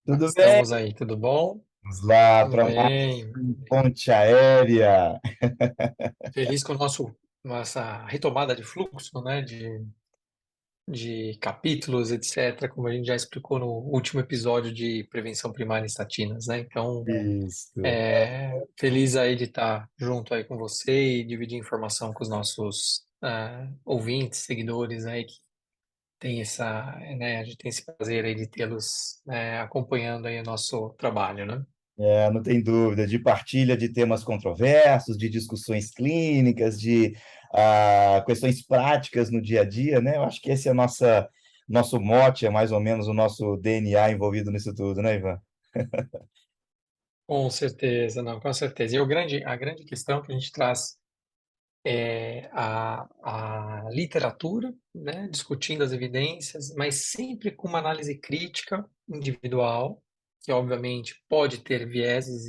Tudo bem? Estamos aí, tudo bom? Vamos lá Tudo para mais bem. um Ponte Aérea. Feliz com o nossa retomada de fluxo, né? De capítulos, etc., como a gente já explicou no último episódio de prevenção primária em estatinas, né? Então, Isso. feliz aí de estar junto aí com você e dividir informação com os nossos ouvintes, seguidores aí que tem né? A gente tem esse prazer aí de tê-los acompanhando aí o nosso trabalho, né? Não tem dúvida, de partilha de temas controversos, de discussões clínicas, de questões práticas no dia a dia, né? Eu acho que esse é nosso mote, é mais ou menos o nosso DNA envolvido nisso tudo, né, Ivan? Com certeza, não, com certeza. E a grande questão que a gente traz é a literatura, né, discutindo as evidências, mas sempre com uma análise crítica individual, que obviamente pode ter vieses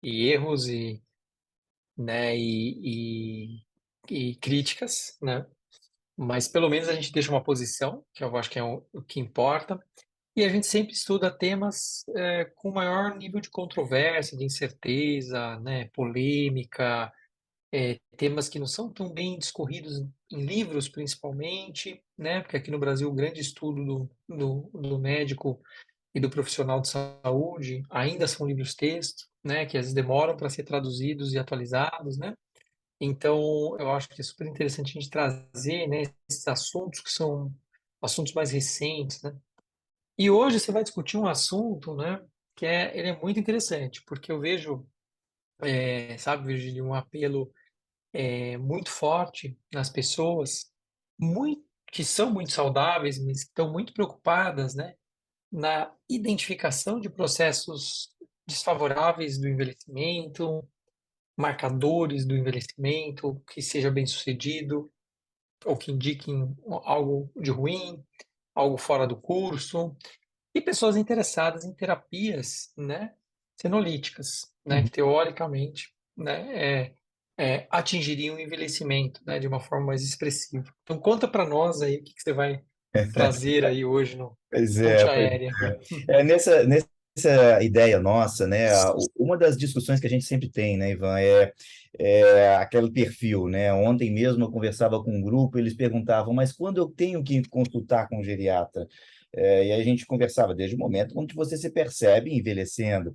e erros né, e críticas, né, mas pelo menos a gente deixa uma posição, que eu acho que é o que importa, e a gente sempre estuda temas com maior nível de controvérsia, de incerteza, né, polêmica, temas que não são tão bem discorridos em livros, principalmente, né, porque aqui no Brasil o grande estudo do médico e do profissional de saúde ainda são livros-texto, né, que às vezes demoram para ser traduzidos e atualizados, né. Então, eu acho que é super interessante a gente trazer, né, esses assuntos que são assuntos mais recentes, né. E hoje você vai discutir um assunto, né, ele é muito interessante, porque eu vejo, sabe, Virgílio, um apelo muito forte nas pessoas, que são muito saudáveis, mas que estão muito preocupadas, né, na identificação de processos desfavoráveis do envelhecimento, marcadores do envelhecimento, que seja bem-sucedido ou que indiquem algo de ruim, algo fora do curso. E pessoas interessadas em terapias, né, senolíticas, né, que teoricamente, né, atingiriam o envelhecimento, né, de uma forma mais expressiva. Então conta para nós aí o que você vai trazer aí hoje no Pois é, Ponte pois Aérea. nessa ideia nossa, né, uma das discussões que a gente sempre tem, né, Ivan, é aquele perfil, né? Ontem mesmo eu conversava com um grupo, eles perguntavam, mas quando eu tenho que consultar com um geriatra? E aí a gente conversava desde o momento onde você se percebe envelhecendo.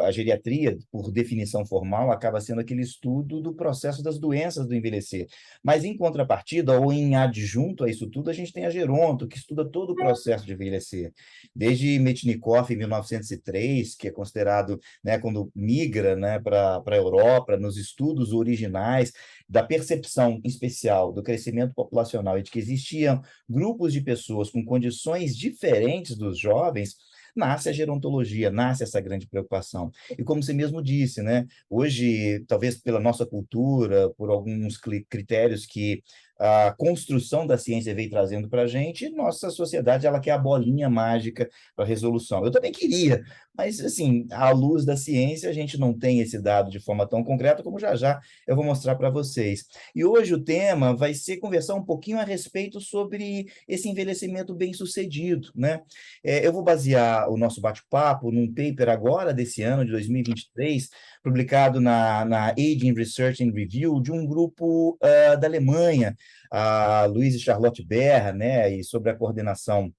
A geriatria, por definição formal, acaba sendo aquele estudo do processo das doenças do envelhecer. Mas, em contrapartida, ou em adjunto a isso tudo, a gente tem a geronto, que estuda todo o processo de envelhecer. Desde Metchnikoff, em 1903, que é considerado, né, quando migra, né, para a Europa, nos estudos originais da percepção em especial do crescimento populacional e de que existiam grupos de pessoas com condições diferentes dos jovens, nasce a gerontologia, nasce essa grande preocupação. E como você mesmo disse, né, hoje, talvez pela nossa cultura, por alguns critérios que a construção da ciência veio trazendo para a gente, nossa sociedade ela quer a bolinha mágica para resolução. Eu também queria, mas assim, à luz da ciência, a gente não tem esse dado de forma tão concreta como já já eu vou mostrar para vocês. E hoje o tema vai ser conversar um pouquinho a respeito sobre esse envelhecimento bem-sucedido, né? Eu vou basear o nosso bate-papo num paper agora desse ano, de 2023, publicado na Aging Research and Review, de um grupo da Alemanha, a Louise Charlotte Berra, né, e sobre a coordenação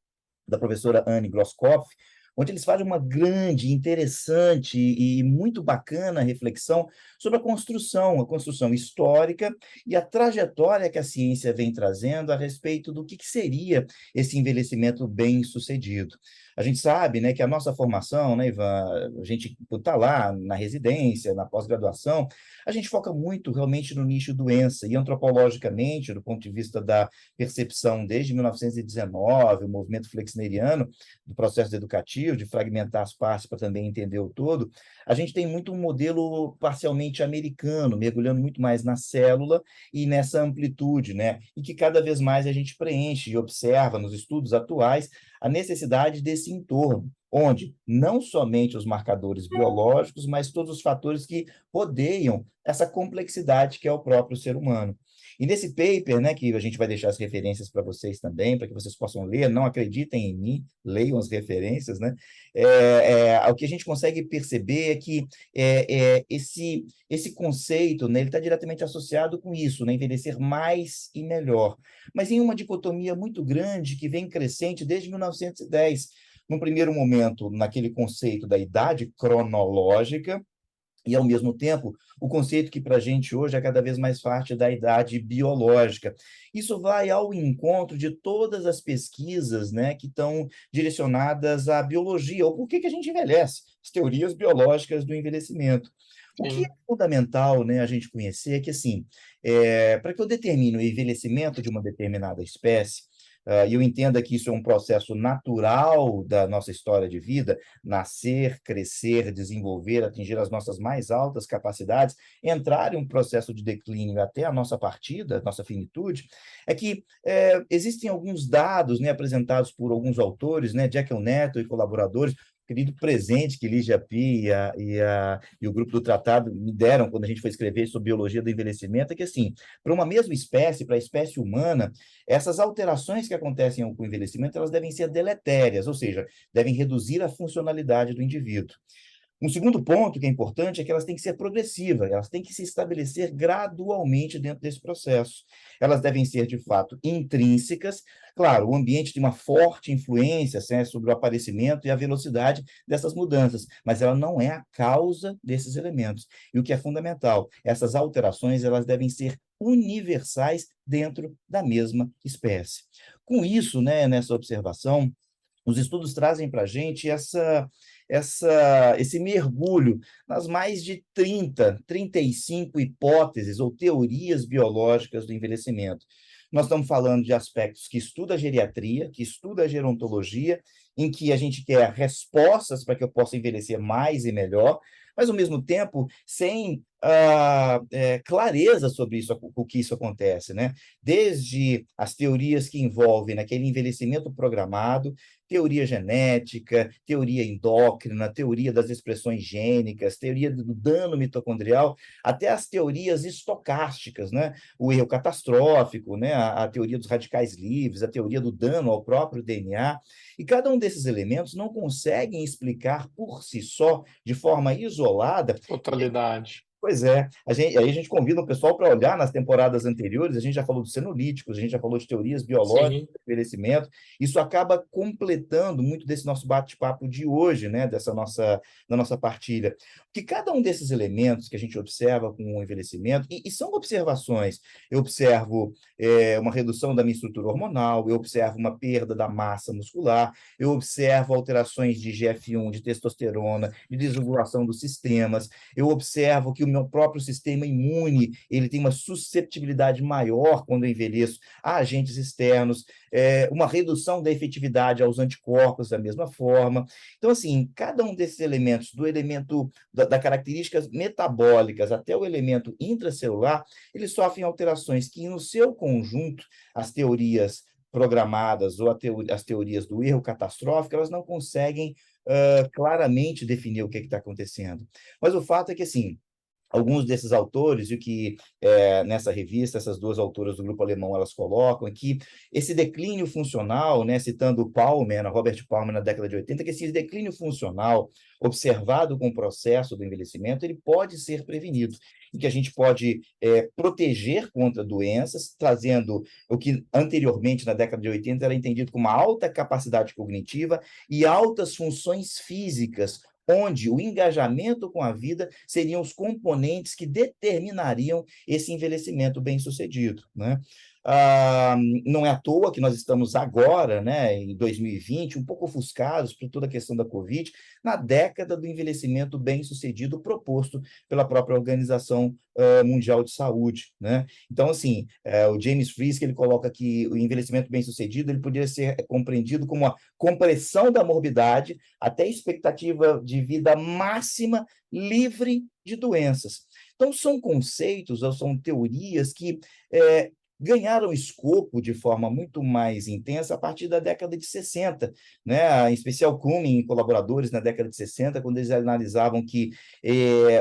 da professora Anne Grosskopf, onde eles fazem uma grande, interessante e muito bacana reflexão sobre a construção histórica e a trajetória que a ciência vem trazendo a respeito do que seria esse envelhecimento bem-sucedido. A gente sabe, né, que a nossa formação, né, Ivan, a gente está lá na residência, na pós-graduação, a gente foca muito realmente no nicho doença e antropologicamente, do ponto de vista da percepção desde 1919, o movimento flexneriano do processo educativo, de fragmentar as partes para também entender o todo, a gente tem muito um modelo parcialmente americano, mergulhando muito mais na célula e nessa amplitude, né? E que cada vez mais a gente preenche e observa nos estudos atuais a necessidade desse entorno, onde não somente os marcadores biológicos, mas todos os fatores que rodeiam essa complexidade que é o próprio ser humano. E nesse paper, né, que a gente vai deixar as referências para vocês também, para que vocês possam ler, não acreditem em mim, leiam as referências, né? O que a gente consegue perceber é que esse conceito, né, ele está diretamente associado com isso, né, envelhecer mais e melhor, mas em uma dicotomia muito grande que vem crescente desde 1910. Num primeiro momento, naquele conceito da idade cronológica, e, ao mesmo tempo, o conceito que para a gente hoje é cada vez mais forte da idade biológica. Isso vai ao encontro de todas as pesquisas, né, que estão direcionadas à biologia, ou por que a gente envelhece, as teorias biológicas do envelhecimento. O que é Sim, fundamental, né, a gente conhecer é que, assim, para que eu determine o envelhecimento de uma determinada espécie, e eu entenda que isso é um processo natural da nossa história de vida, nascer, crescer, desenvolver, atingir as nossas mais altas capacidades, entrar em um processo de declínio até a nossa partida, nossa finitude, é que existem alguns dados, né, apresentados por alguns autores, né, Jekyll Neto e colaboradores, querido presente que Lígia Pi e o grupo do Tratado me deram quando a gente foi escrever sobre biologia do envelhecimento, é que, assim, para uma mesma espécie, para a espécie humana, essas alterações que acontecem com o envelhecimento, elas devem ser deletérias, ou seja, devem reduzir a funcionalidade do indivíduo. Um segundo ponto que é importante é que elas têm que ser progressivas, elas têm que se estabelecer gradualmente dentro desse processo. Elas devem ser, de fato, intrínsecas. Claro, o ambiente tem uma forte influência, né, sobre o aparecimento e a velocidade dessas mudanças, mas ela não é a causa desses elementos. E o que é fundamental, essas alterações elas devem ser universais dentro da mesma espécie. Com isso, né, nessa observação, os estudos trazem para a gente esse mergulho nas mais de 35 hipóteses ou teorias biológicas do envelhecimento. Nós estamos falando de aspectos que estuda a geriatria, que estuda a gerontologia, em que a gente quer respostas para que eu possa envelhecer mais e melhor, mas, ao mesmo tempo, sem clareza sobre isso, o que isso acontece, né? Desde as teorias que envolvem aquele envelhecimento programado, teoria genética, teoria endócrina, teoria das expressões gênicas, teoria do dano mitocondrial, até as teorias estocásticas, né? O erro catastrófico, né? A teoria dos radicais livres, a teoria do dano ao próprio DNA. E cada um desses elementos não conseguem explicar por si só, de forma isolada. totalidade. Pois é, aí a gente convida o pessoal para olhar nas temporadas anteriores, a gente já falou dos senolíticos, a gente já falou de teorias biológicas Sim, do envelhecimento, isso acaba completando muito desse nosso bate-papo de hoje, né, da nossa partilha. Que cada um desses elementos que a gente observa com o envelhecimento, e são observações, eu observo uma redução da minha estrutura hormonal, eu observo uma perda da massa muscular, eu observo alterações de GF1, de testosterona, de desregulação dos sistemas, eu observo que o meu próprio sistema imune ele tem uma susceptibilidade maior quando eu envelheço a agentes externos, uma redução da efetividade aos anticorpos da mesma forma. Então, assim, cada um desses elementos, do elemento da características metabólicas até o elemento intracelular, eles sofrem alterações que, no seu conjunto, as teorias programadas ou as teorias do erro catastrófico, elas não conseguem claramente definir o que está acontecendo. Mas o fato é que, assim, alguns desses autores, e o que nessa revista, essas duas autoras do grupo alemão, elas colocam, é que esse declínio funcional, né, citando o Palmer, Robert Palmer, na década de 80, que esse declínio funcional, observado com o processo do envelhecimento, ele pode ser prevenido, e que a gente pode proteger contra doenças, trazendo o que anteriormente, na década de 80, era entendido como uma alta capacidade cognitiva e altas funções físicas, onde o engajamento com a vida seriam os componentes que determinariam esse envelhecimento bem-sucedido, né? Ah, não é à toa que nós estamos agora, né, em 2020, um pouco ofuscados por toda a questão da Covid, na década do envelhecimento bem-sucedido proposto pela própria Organização Mundial de Saúde, né? Então, assim, o James Frisch, ele coloca que o envelhecimento bem-sucedido ele poderia ser compreendido como a compressão da morbidade até a expectativa de vida máxima livre de doenças. Então, são conceitos, ou são teorias que ganharam escopo de forma muito mais intensa a partir da década de 60, né? Em especial Kuhn e colaboradores na década de 60, quando eles analisavam que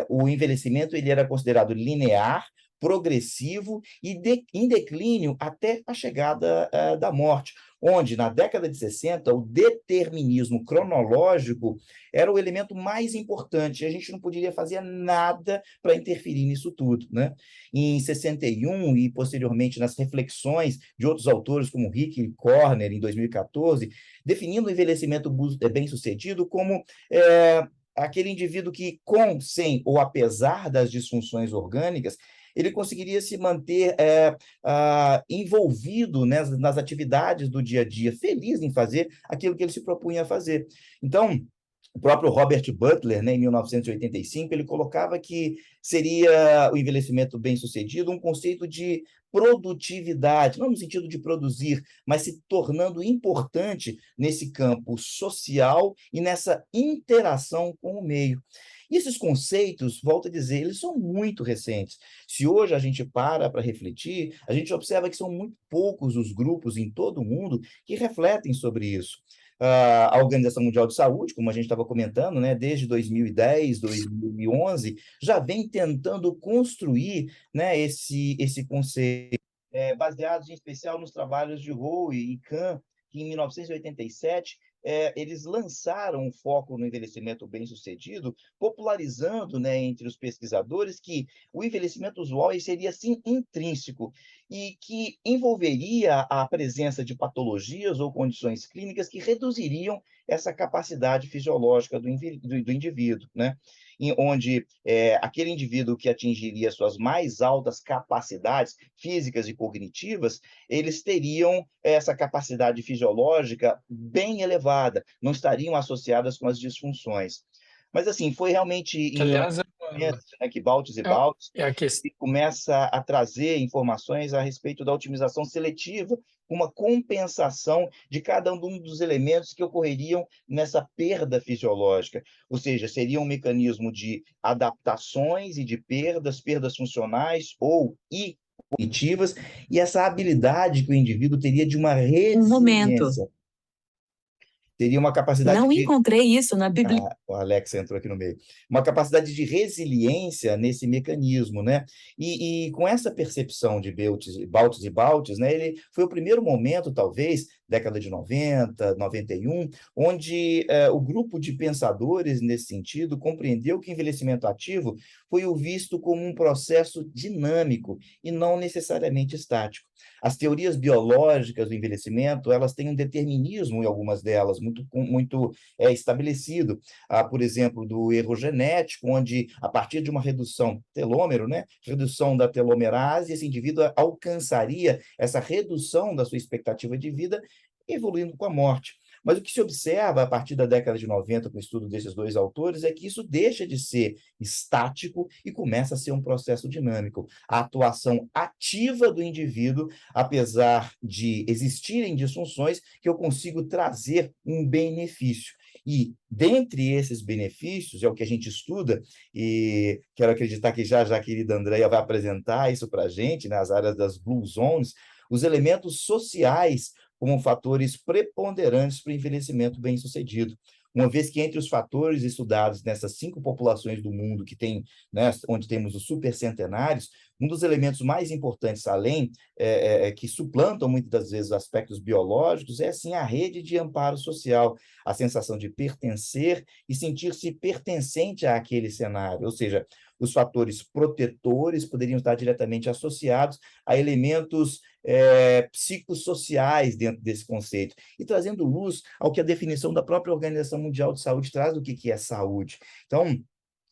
o envelhecimento ele era considerado linear, progressivo e em declínio até a chegada da morte, onde, na década de 60, o determinismo cronológico era o elemento mais importante. A gente não poderia fazer nada para interferir nisso tudo, né? Em 61, e posteriormente nas reflexões de outros autores, como Rick Corner, em 2014, definindo o envelhecimento bem-sucedido como aquele indivíduo que, com, sem ou apesar das disfunções orgânicas, ele conseguiria se manter envolvido nas atividades do dia a dia, feliz em fazer aquilo que ele se propunha a fazer. Então, o próprio Robert Butler, né, em 1985, ele colocava que seria o envelhecimento bem-sucedido um conceito de produtividade, não no sentido de produzir, mas se tornando importante nesse campo social e nessa interação com o meio. E esses conceitos, volto a dizer, eles são muito recentes. Se hoje a gente para refletir, a gente observa que são muito poucos os grupos em todo o mundo que refletem sobre isso. A Organização Mundial de Saúde, como a gente estava comentando, né, desde 2010, 2011, já vem tentando construir, né, esse conceito, baseados em especial nos trabalhos de Rowe e Kahn, que em 1987 eles lançaram um foco no envelhecimento bem-sucedido, popularizando, né, entre os pesquisadores que o envelhecimento usual seria, sim, intrínseco e que envolveria a presença de patologias ou condições clínicas que reduziriam essa capacidade fisiológica do indivíduo, né? Onde aquele indivíduo que atingiria suas mais altas capacidades físicas e cognitivas, eles teriam essa capacidade fisiológica bem elevada, não estariam associadas com as disfunções. Mas, assim, foi realmente Que, em aliás, 1990, né, que Baltes e é, é Baltes é a questão. começa a trazer informações a respeito da otimização seletiva, uma compensação de cada um dos elementos que ocorreriam nessa perda fisiológica. Ou seja, seria um mecanismo de adaptações e de perdas funcionais ou cognitivas, e essa habilidade que o indivíduo teria de uma resiliência, teria uma capacidade Não de encontrei isso na Bíblia. o Alex entrou aqui no meio, uma capacidade de resiliência nesse mecanismo, né? E com essa percepção de Baltes e Baltes, né? Ele foi o primeiro momento, talvez, década de 90, 91, onde o grupo de pensadores, nesse sentido, compreendeu que o envelhecimento ativo foi o visto como um processo dinâmico e não necessariamente estático. As teorias biológicas do envelhecimento, elas têm um determinismo em algumas delas, muito estabelecido, por exemplo, do erro genético, onde, a partir de uma redução telômero, né, redução da telomerase, esse indivíduo alcançaria essa redução da sua expectativa de vida, evoluindo com a morte. Mas o que se observa a partir da década de 90, com o estudo desses dois autores, é que isso deixa de ser estático e começa a ser um processo dinâmico. A atuação ativa do indivíduo, apesar de existirem disfunções, que eu consigo trazer um benefício. E, dentre esses benefícios, é o que a gente estuda, e quero acreditar que já a querida Andrea vai apresentar isso para a gente, nas áreas das Blue Zones, os elementos sociais como fatores preponderantes para o envelhecimento bem-sucedido. Uma vez que entre os fatores estudados nessas 5 populações do mundo que tem, né, onde temos os supercentenários, um dos elementos mais importantes, além que suplantam muitas das vezes aspectos biológicos, é sim a rede de amparo social, a sensação de pertencer e sentir-se pertencente àquele cenário, ou seja, os fatores protetores poderiam estar diretamente associados a elementos psicossociais dentro desse conceito, e trazendo luz ao que a definição da própria Organização Mundial de Saúde traz do que é saúde. Então,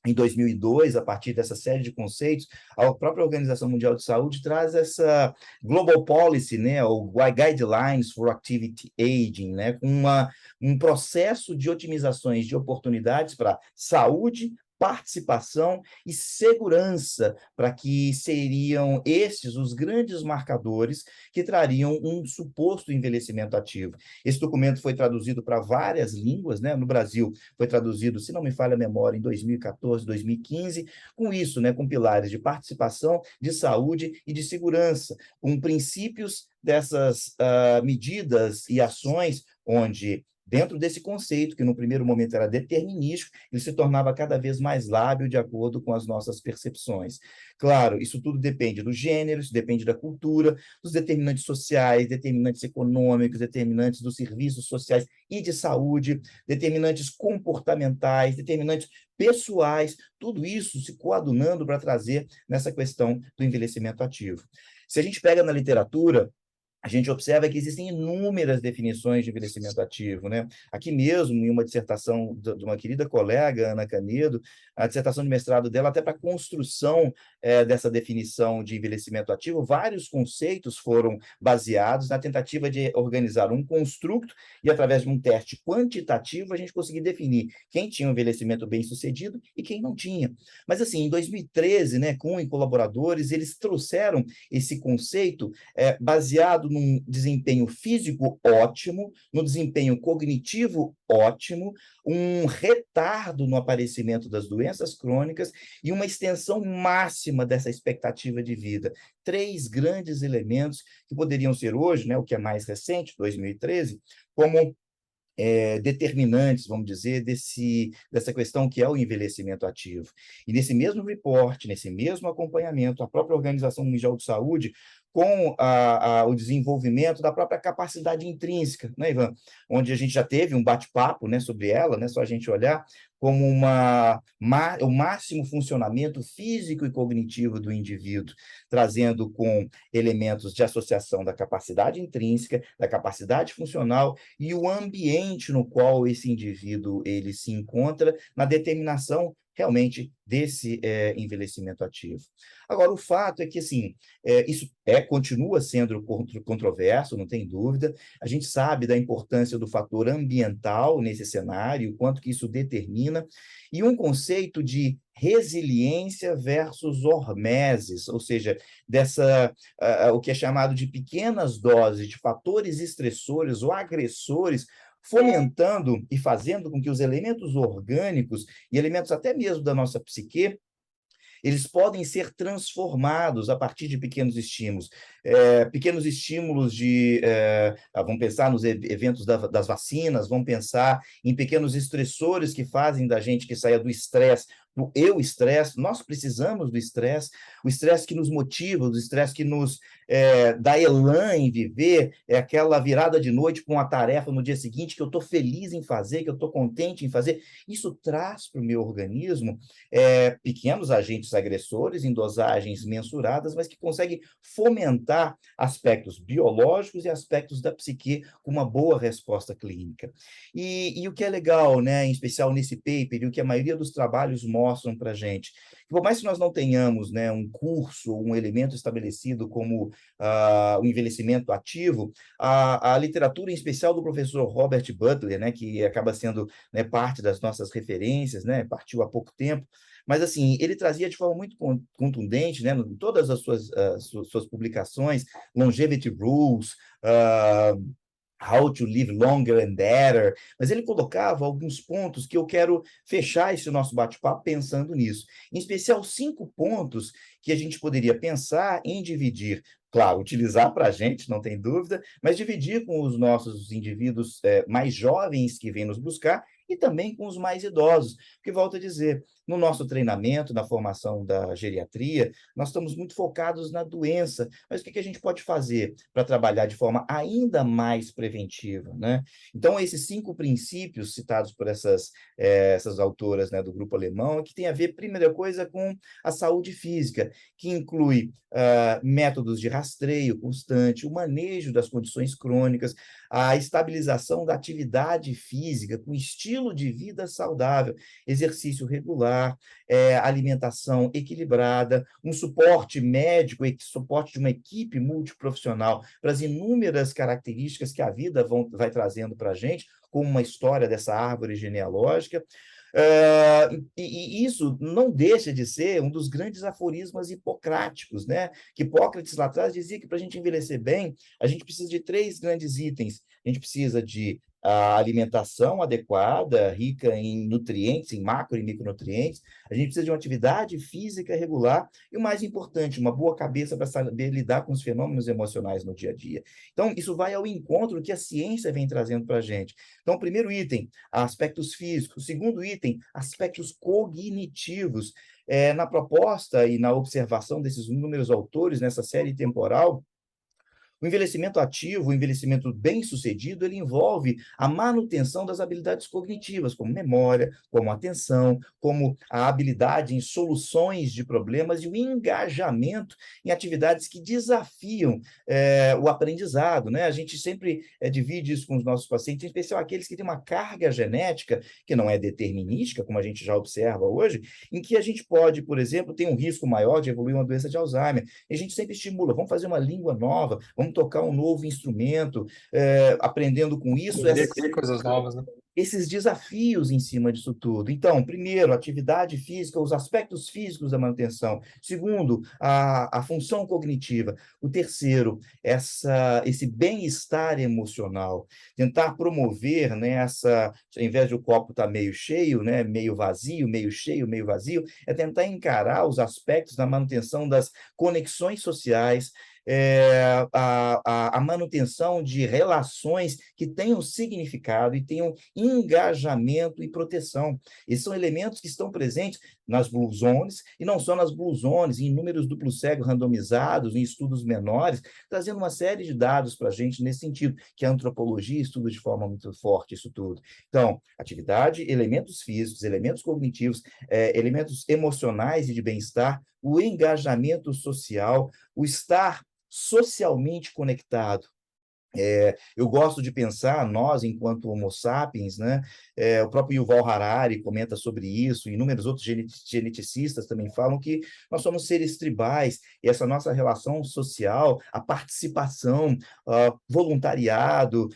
em 2002, a partir dessa série de conceitos, a própria Organização Mundial de Saúde traz essa Global Policy, né, ou Guidelines for Activity Aging, né, com um processo de otimizações de oportunidades para saúde, participação e segurança, para que seriam esses os grandes marcadores que trariam um suposto envelhecimento ativo. Esse documento foi traduzido para várias línguas, né? No Brasil foi traduzido, se não me falha a memória, em 2014, 2015, com isso, né, com pilares de participação, de saúde e de segurança, com princípios dessas medidas e ações onde dentro desse conceito, que no primeiro momento era determinístico, ele se tornava cada vez mais lábil de acordo com as nossas percepções. Claro, isso tudo depende do gênero, isso depende da cultura, dos determinantes sociais, determinantes econômicos, determinantes dos serviços sociais e de saúde, determinantes comportamentais, determinantes pessoais, tudo isso se coadunando para trazer nessa questão do envelhecimento ativo. Se a gente pega na literatura, a gente observa que existem inúmeras definições de envelhecimento ativo, né? Aqui mesmo, em uma dissertação de uma querida colega, Ana Canedo, a dissertação de mestrado dela, até para a construção dessa definição de envelhecimento ativo, vários conceitos foram baseados na tentativa de organizar um construto e, através de um teste quantitativo, a gente conseguir definir quem tinha um envelhecimento bem-sucedido e quem não tinha. Mas, assim, em 2013, né, Kuhn e colaboradores, eles trouxeram esse conceito baseado num desempenho físico ótimo, no desempenho cognitivo ótimo, um retardo no aparecimento das doenças crônicas e uma extensão máxima dessa expectativa de vida. Três grandes elementos que poderiam ser hoje, né, o que é mais recente, 2013, como determinantes, vamos dizer, dessa questão que é o envelhecimento ativo. E nesse mesmo report, nesse mesmo acompanhamento, a própria Organização Mundial de Saúde, com o desenvolvimento da própria capacidade intrínseca, né, Ivan? Onde a gente já teve um bate-papo, né, sobre ela, né, só a gente olhar como o máximo funcionamento físico e cognitivo do indivíduo, trazendo com elementos de associação da capacidade intrínseca, da capacidade funcional e o ambiente no qual esse indivíduo ele se encontra na determinação realmente desse envelhecimento ativo. Agora, o fato é que, assim, isso continua sendo controverso, não tem dúvida. A gente sabe da importância do fator ambiental nesse cenário, o quanto que isso determina, e um conceito de resiliência versus hormeses, ou seja, o que é chamado de pequenas doses de fatores estressores ou agressores, fomentando e fazendo com que os elementos orgânicos e elementos até mesmo da nossa psique, eles podem ser transformados a partir de pequenos estímulos vamos pensar nos eventos das vacinas, vamos pensar em pequenos estressores que fazem da gente que saia do estresse, do eu-estresse, nós precisamos do estresse, o estresse que nos motiva, o estresse que nos dá elan em viver, é aquela virada de noite com uma tarefa no dia seguinte que eu estou feliz em fazer, que eu estou contente em fazer, isso traz para o meu organismo pequenos agentes agressores em dosagens mensuradas, mas que conseguem fomentar aspectos biológicos e aspectos da psique com uma boa resposta clínica. E o que é legal, né, em especial nesse paper, e o que a maioria dos trabalhos mostram para a gente, que por mais que nós não tenhamos, né, um curso, um elemento estabelecido como o envelhecimento ativo, a literatura, em especial do professor Robert Butler, né, que acaba sendo, né, parte das nossas referências, né, partiu há pouco tempo, mas, assim, ele trazia de forma muito contundente, né, em todas as suas publicações, Longevity Rules, How to Live Longer and Better, mas ele colocava alguns pontos que eu quero fechar esse nosso bate-papo pensando nisso. Em especial, 5 pontos que a gente poderia pensar em dividir, claro, utilizar para a gente, não tem dúvida, mas dividir com os nossos indivíduos mais jovens que vêm nos buscar e também com os mais idosos, porque, volto a dizer, no nosso treinamento, na formação da geriatria, nós estamos muito focados na doença, mas o que a gente pode fazer para trabalhar de forma ainda mais preventiva, né? Então, esses 5 princípios citados por essas autoras, né, do grupo alemão, que tem a ver, primeira coisa, com a saúde física, que inclui métodos de rastreio constante, o manejo das condições crônicas, a estabilização da atividade física com estilo de vida saudável, exercício regular, alimentação equilibrada, um suporte médico, suporte de uma equipe multiprofissional para as inúmeras características que a vida vai trazendo para a gente, como uma história dessa árvore genealógica. E isso não deixa de ser um dos grandes aforismas hipocráticos, né? Que Hipócrates lá atrás dizia que para a gente envelhecer bem, a gente precisa de 3 grandes itens. A gente precisa de a alimentação adequada, rica em nutrientes, em macro e micronutrientes, a gente precisa de uma atividade física regular e, o mais importante, uma boa cabeça para saber lidar com os fenômenos emocionais no dia a dia. Então, isso vai ao encontro do que a ciência vem trazendo para a gente. Então, o primeiro item, aspectos físicos. O segundo item, aspectos cognitivos. Na proposta e na observação desses inúmeros autores nessa série temporal, o envelhecimento ativo, o envelhecimento bem-sucedido, ele envolve a manutenção das habilidades cognitivas, como memória, como atenção, como a habilidade em soluções de problemas e o engajamento em atividades que desafiam o aprendizado, né? A gente sempre divide isso com os nossos pacientes, em especial aqueles que têm uma carga genética que não é determinística, como a gente já observa hoje, em que a gente pode, por exemplo, ter um risco maior de evoluir uma doença de Alzheimer. E a gente sempre estimula, vamos fazer uma língua nova, vamos tocar um novo instrumento, aprendendo com isso Aprender coisas novas, né? esses desafios em cima disso tudo. Então, primeiro, atividade física, os aspectos físicos da manutenção. Segundo, a função cognitiva. O terceiro, esse bem-estar emocional. Tentar promover, né, ao invés de o copo estar meio cheio, né, meio vazio, meio cheio, meio vazio, é tentar encarar os aspectos da manutenção das conexões sociais, a manutenção de relações que tenham significado e tenham engajamento e proteção. Esses são elementos que estão presentes nas Blue Zones, e não só nas Blue Zones, em números duplos cegos randomizados, em estudos menores, trazendo uma série de dados para a gente nesse sentido, que a antropologia estuda de forma muito forte isso tudo. Então, atividade, elementos físicos, elementos cognitivos, elementos emocionais e de bem-estar, o engajamento social, o estar socialmente conectado. Eu gosto de pensar, nós, enquanto Homo sapiens, né, o próprio Yuval Harari comenta sobre isso, e inúmeros outros geneticistas também falam que nós somos seres tribais, e essa nossa relação social, a participação, voluntariado,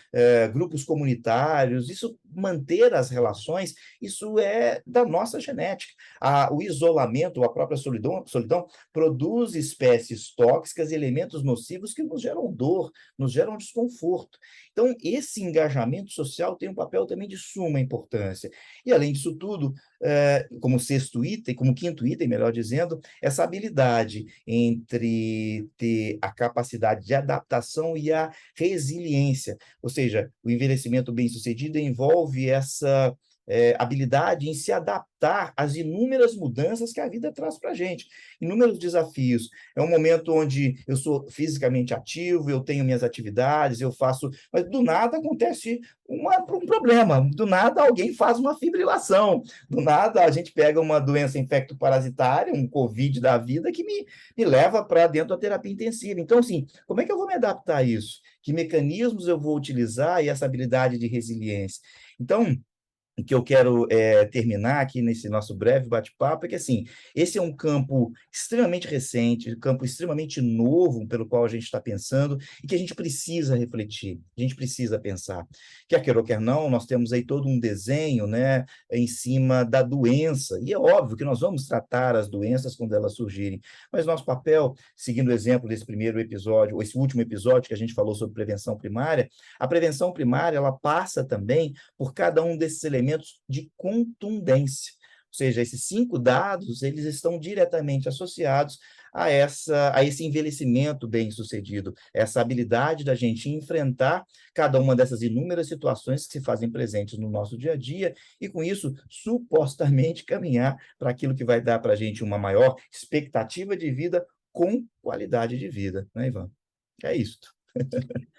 grupos comunitários, isso manter as relações, isso é da nossa genética. O isolamento, a própria solidão produz espécies tóxicas e elementos nocivos que nos geram dor, nos geram desconforto. Então, esse engajamento social tem um papel também de suma importância. E, além disso tudo, como sexto item, como quinto item, melhor dizendo, essa habilidade entre ter a capacidade de adaptação e a resiliência. Ou seja, o envelhecimento bem-sucedido envolve essa habilidade em se adaptar às inúmeras mudanças que a vida traz para a gente, inúmeros desafios. É um momento onde eu sou fisicamente ativo, eu tenho minhas atividades, eu faço, mas do nada acontece um problema, do nada alguém faz uma fibrilação, do nada a gente pega uma doença infecto-parasitária, um Covid da vida, que me leva para dentro da terapia intensiva. Então, assim, como é que eu vou me adaptar a isso? Que mecanismos eu vou utilizar e essa habilidade de resiliência? Então, o que eu quero terminar aqui nesse nosso breve bate-papo é que, assim, esse é um campo extremamente recente, um campo extremamente novo pelo qual a gente está pensando e que a gente precisa refletir, a gente precisa pensar. Quer queira ou quer não, nós temos aí todo um desenho, né, em cima da doença, e é óbvio que nós vamos tratar as doenças quando elas surgirem, mas nosso papel, seguindo o exemplo desse primeiro episódio, ou esse último episódio que a gente falou sobre prevenção primária, a prevenção primária, ela passa também por cada um desses elementos de contundência. Ou seja, esses 5 dados, eles estão diretamente associados a esse envelhecimento bem-sucedido, essa habilidade da gente enfrentar cada uma dessas inúmeras situações que se fazem presentes no nosso dia a dia e, com isso, supostamente caminhar para aquilo que vai dar para a gente uma maior expectativa de vida com qualidade de vida, né, Ivan? É isso.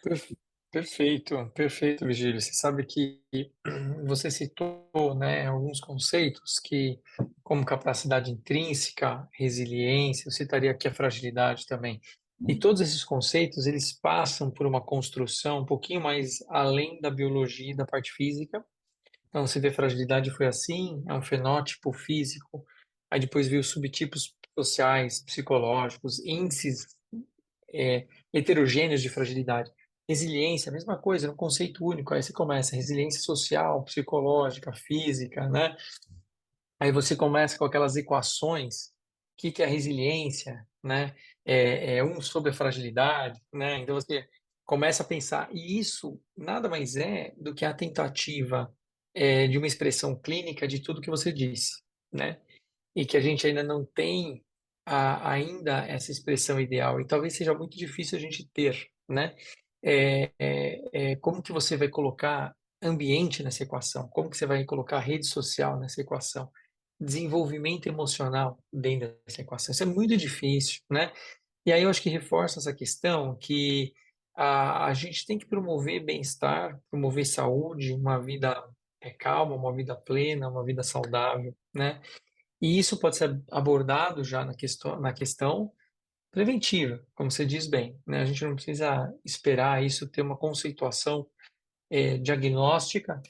Per- Perfeito, perfeito, Virgílio. Você sabe que você citou, né, alguns conceitos que, como capacidade intrínseca, resiliência, eu citaria aqui a fragilidade também. E todos esses conceitos, eles passam por uma construção um pouquinho mais além da biologia e da parte física. Então, você vê fragilidade foi assim, é um fenótipo físico, aí depois veio os subtipos sociais, psicológicos, índices heterogêneos de fragilidade. Resiliência, a mesma coisa, é um conceito único. Aí você começa resiliência social, psicológica, física, né? Aí você começa com aquelas equações, o que que é resiliência, né? Um sobre a fragilidade, né? Então você começa a pensar, e isso nada mais é do que a tentativa de uma expressão clínica de tudo que você disse, né? E que a gente ainda não tem ainda essa expressão ideal, e talvez seja muito difícil a gente ter, né? Como que você vai colocar ambiente nessa equação? Como que você vai colocar rede social nessa equação? Desenvolvimento emocional dentro dessa equação. Isso é muito difícil, né? E aí eu acho que reforça essa questão que a gente tem que promover bem-estar, promover saúde, uma vida calma, uma vida plena, uma vida saudável, né? E isso pode ser abordado já na questão preventiva, como você diz bem, né? A gente não precisa esperar isso ter uma conceituação diagnóstica,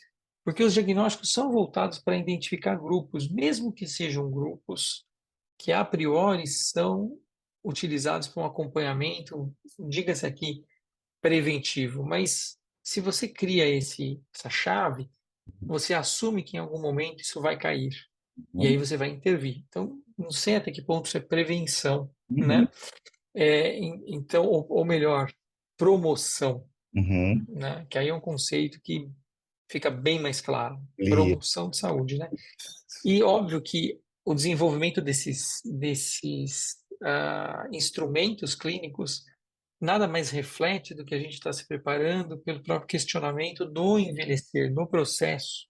porque os diagnósticos são voltados para identificar grupos, mesmo que sejam grupos que a priori são utilizados para um acompanhamento, diga-se aqui, preventivo, mas se você cria essa chave, você assume que em algum momento isso vai cair, e aí Uhum, você vai intervir. Então, não sei até que ponto isso é prevenção, uhum, né? Então, ou melhor, promoção, uhum. né? Que aí é um conceito que fica bem mais claro. E- Promoção de saúde, né? E óbvio que o desenvolvimento desses instrumentos clínicos nada mais reflete do que a gente está se preparando pelo próprio questionamento do envelhecer, no processo.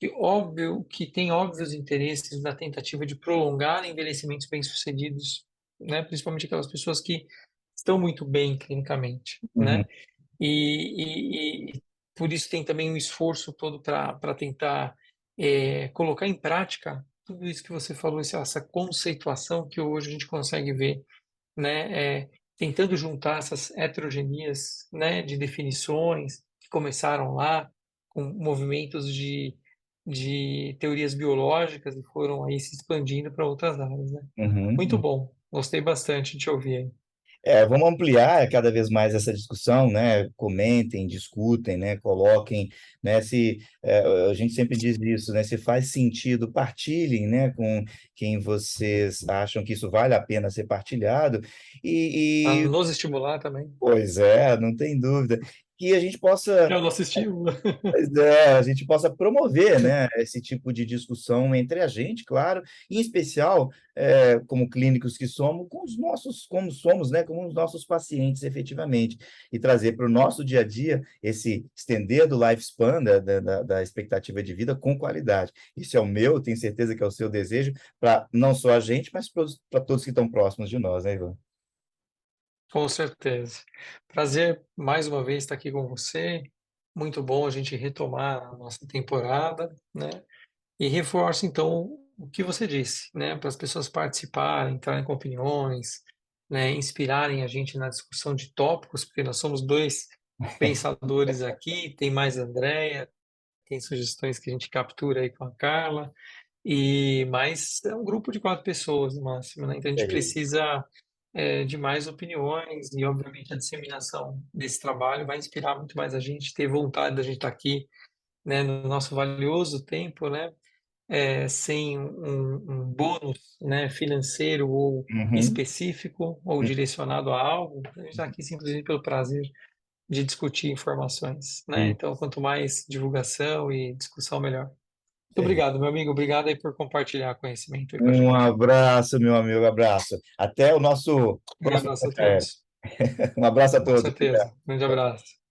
E óbvio que tem óbvios interesses na tentativa de prolongar envelhecimentos bem-sucedidos, né? Principalmente aquelas pessoas que estão muito bem clinicamente, uhum, né? E por isso tem também um esforço todo para tentar colocar em prática tudo isso que você falou, essa conceituação que hoje a gente consegue ver, né? Tentando juntar essas heterogeneias, né, de definições que começaram lá com movimentos de teorias biológicas e foram aí se expandindo para outras áreas, né? Muito uhum. bom, gostei bastante de te ouvir aí. Vamos ampliar cada vez mais essa discussão, né? Comentem, discutem, né? Coloquem, né? Se a gente sempre diz isso, né? Se faz sentido, partilhem, né? Com quem vocês acham que isso vale a pena ser partilhado A e nos estimular também, pois é, não tem dúvida que a gente possa que é o nosso estímulo. Pois é, a gente possa promover, né, esse tipo de discussão entre a gente, claro, em especial, como clínicos que somos, com os nossos, como somos, né, como os nossos pacientes, efetivamente, e trazer para o nosso dia a dia esse estender do lifespan, da expectativa de vida com qualidade. Isso é o meu, tenho certeza que é o seu desejo, para não só a gente, mas para todos que estão próximos de nós, né, Ivan? Com certeza. Prazer mais uma vez estar aqui com você. Muito bom a gente retomar a nossa temporada, né? E reforço então o que você disse, né? Para as pessoas participarem, entrarem com opiniões, né? Inspirarem a gente na discussão de tópicos, porque nós somos dois pensadores aqui, tem mais a Andrea, tem sugestões que a gente captura aí com a Carla, e mais é um grupo de 4 pessoas no máximo, né? Então a É gente isso. precisa de mais opiniões e obviamente a disseminação desse trabalho vai inspirar muito mais a gente, ter vontade da gente estar aqui, né? No nosso valioso tempo, né? Sem um bônus, né? Financeiro ou Uhum. específico ou direcionado a algo, a gente está aqui simplesmente pelo prazer de discutir informações, né? E Então, quanto mais divulgação e discussão, melhor. Muito é isso. obrigado, meu amigo. Obrigado aí por compartilhar conhecimento aí com a Um gente. abraço, meu amigo, abraço. Até o nosso Um próximo abraço a café. todos. Um abraço a Com todos. certeza. Grande abraço.